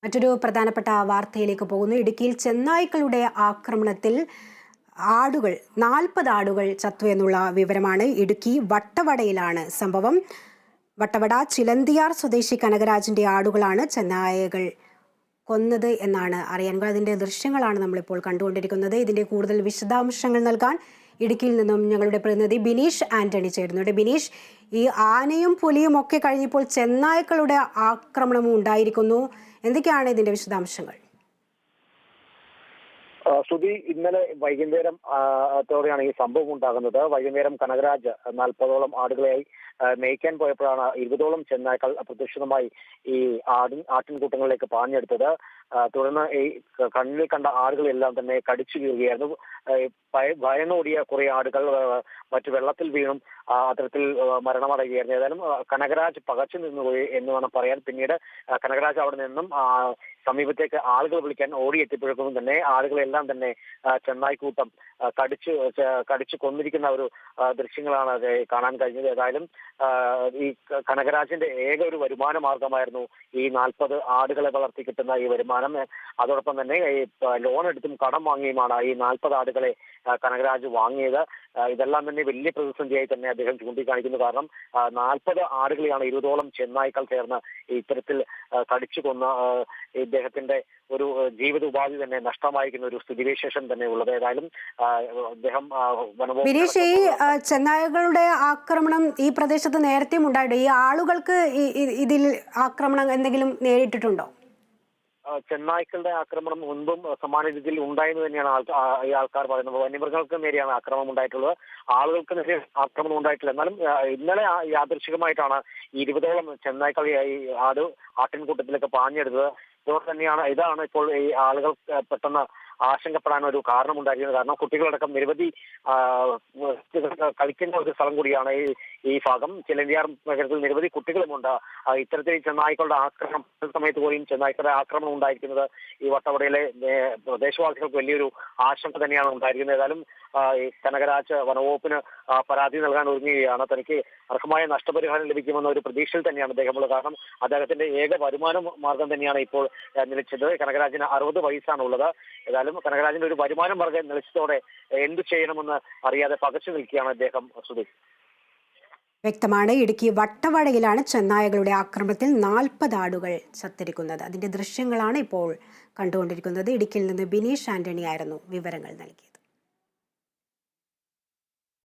മറ്റൊരു പ്രധാനപ്പെട്ട വാർത്തയിലേക്ക് പോകുന്നു. ഇടുക്കിയിൽ ചെന്നായ്ക്കളുടെ ആക്രമണത്തിൽ 40 ആടുകൾ ചത്തു എന്നുള്ള വിവരമാണ്. ഇടുക്കി വട്ടവടയിലാണ് സംഭവം. വട്ടവട ചിലന്തിയാർ സ്വദേശി കനകരാജിന്റെ ആടുകളാണ് ചെന്നായകൾ കൊന്നത് എന്നാണ് അറിയാൻ. അതിന്റെ ദൃശ്യങ്ങളാണ് നമ്മളിപ്പോൾ കണ്ടുകൊണ്ടിരിക്കുന്നത്. ഇതിന്റെ കൂടുതൽ വിശദാംശങ്ങൾ നൽകാൻ ഇടുക്കിയിൽ നിന്നും ഞങ്ങളുടെ പ്രതിനിധി ബിനീഷ് ആന്റണി ചേരുന്നുണ്ട്. ബിനീഷ്, ഈ ആനയും പുലിയും ഒക്കെ കഴിഞ്ഞപ്പോൾ ചെന്നായ്ക്കളുടെ ആക്രമണവും ഉണ്ടായിരിക്കുന്നു. എന്തൊക്കെയാണ് ഇതിന്റെ വിശദാംശങ്ങൾ? ശ്രുതി, ഇന്നലെ വൈകുന്നേരം ത്തോടെയാണ് ഈ സംഭവം ഉണ്ടാകുന്നത്. വൈകുന്നേരം കനകരാജ് 40ഓളം ആടുകളെയായി മേയ്ക്കാൻ പോയപ്പോഴാണ് 20ഓളം ചെന്നായ്ക്കൾ അപ്രതീക്ഷിതമായി ഈ ആട്ടിൻകൂട്ടങ്ങളിലേക്ക് പാഞ്ഞെടുത്തത്. തുടർന്ന് ഈ കണ്ണിൽ കണ്ട ആടുകളെല്ലാം തന്നെ കടിച്ചു കീറുകയായിരുന്നു. ഭയന്നോടിയ കുറെ ആടുകൾ മറ്റു വെള്ളത്തിൽ വീണും അത്തരത്തിൽ മരണമടയുകയായിരുന്നു. ഏതായാലും കനകരാജ് പകച്ചു നിന്നുപോയി എന്ന് വേണം പറയാൻ. പിന്നീട് കനകരാജ് അവിടെ നിന്നും സമീപത്തേക്ക് ആളുകൾ വിളിക്കാൻ ഓടിയെത്തിയപ്പോഴേക്കും തന്നെ ആളുകളെല്ലാം തന്നെ ചെന്നായ്ക്കൂട്ടം കടിച്ചു കൊന്നിരിക്കുന്ന ഒരു ദൃശ്യങ്ങളാണ് കാണാൻ കഴിഞ്ഞത്. ഏതായാലും ഈ കനകരാജിന്റെ ഏക ഒരു വരുമാന മാർഗമായിരുന്നു ഈ 40 ആടുകളെ വളർത്തി കിട്ടുന്ന ഈ വരുമാനം. അതോടൊപ്പം തന്നെ ഈ ലോൺ എടുത്തും കടം വാങ്ങിയുമാണ് ഈ 40 ആടുകളെ കനകരാജ് വാങ്ങിയത്. ഇതെല്ലാം തന്നെ വലിയ പ്രതിസന്ധിയായി തന്നെ അദ്ദേഹം ചൂണ്ടിക്കാണിക്കുന്നു. കാരണം 40 ആടുകളെയാണ് 20ഓളം ചെന്നായ്ക്കൾ ചേർന്ന് ഇത്തരത്തിൽ കടിച്ചു കൊന്ന ഇദ്ദേഹത്തിന്റെ ഒരു ജീവിത ഉപാധി തന്നെ നഷ്ടമായിരിക്കുന്ന ഒരു സ്ഥിതിവിശേഷം തന്നെ ഉള്ളത്. ഏതായാലും അദ്ദേഹം ബിനീഷ്, ഈ ചെന്നായകളുടെ ആക്രമണം ഈ പ്രദേശത്ത് നേരത്തെയും ഉണ്ടായിട്ടുണ്ട്. ഈ ആളുകൾക്ക് ഇതിൽ ആക്രമണം എന്തെങ്കിലും നേരിട്ടിട്ടുണ്ടോ? ചെന്നായ്ക്കളുടെ ആക്രമണം മുൻപും സമാന രീതിയിൽ ഉണ്ടായെന്ന് തന്നെയാണ് ഈ ആൾക്കാർ പറയുന്നത്. വന്യമൃഗങ്ങൾക്ക് നേരെയാണ് ആക്രമണം ഉണ്ടായിട്ടുള്ളത്, ആളുകൾക്ക് നേരെ ആക്രമണം ഉണ്ടായിട്ടില്ല. എന്നാലും ഇന്നലെ യാദൃശികമായിട്ടാണ് 20ഓളം ചെന്നായ്ക്കൾ ഈ ആട്ടിൻകൂട്ടത്തിലേക്ക് പാഞ്ഞെടുത്തത്. ഇതുകൊണ്ട് തന്നെയാണ് ഇതാണ് ഇപ്പോൾ ഈ ആളുകൾ പെട്ടെന്ന് ആശങ്കപ്പെടാൻ ഒരു കാരണമുണ്ടായിരിക്കുന്നത്. കാരണം കുട്ടികളടക്കം നിരവധി കളിക്കുന്ന ഒരു സ്ഥലം കൂടിയാണ് ഈ ഭാഗം. ചിലന്തിയാർ നഗരത്തിൽ നിരവധി കുട്ടികളുമുണ്ട്. ഇത്തരത്തിൽ ചെന്നായ്ക്കളുടെ ആക്രമണം സമയത്ത് പോലും ചെന്നായ്ക്കളുടെ ആക്രമണം ഉണ്ടായിരിക്കുന്നത് ഈ വട്ടവടയിലെ പ്രദേശവാസികൾക്ക് വലിയൊരു ആശങ്ക തന്നെയാണ് ഉണ്ടായിരിക്കുന്നത്. ഏതായാലും കനകരാജ് വനവകുപ്പിന് പരാതി നൽകാൻ ഒരുങ്ങുകയാണ്. തനിക്ക് അർഹമായ നഷ്ടപരിഹാരം ലഭിക്കുമെന്ന ഒരു പ്രതീക്ഷയിൽ തന്നെയാണ് അദ്ദേഹമുള്ളത്. കാരണം അദ്ദേഹത്തിന്റെ ഏക വരുമാന മാർഗം തന്നെയാണ് ഇപ്പോൾ നിലച്ചത്. കനകരാജിന് 60 വയസ്സാണുള്ളത്. ഏതായാലും കനകരാജിന്റെ ഒരു വരുമാന മാർഗം നിലച്ചതോടെ എന്തു ചെയ്യണമെന്ന് അറിയാതെ പകച്ചു നിൽക്കുകയാണ് അദ്ദേഹം. വ്യക്തമാണ്. ഇടുക്കി വട്ടവടയിലാണ് ചെന്നായകളുടെ ആക്രമണത്തിൽ 40 ആടുകൾ ചത്തിരിക്കുന്നത്. അതിന്റെ ദൃശ്യങ്ങളാണ് ഇപ്പോൾ കണ്ടുകൊണ്ടിരിക്കുന്നത്. ഇടുക്കിയിൽ നിന്ന് ബിനീഷ് ആന്റണി ആയിരുന്നു വിവരങ്ങൾ നൽകിയത്.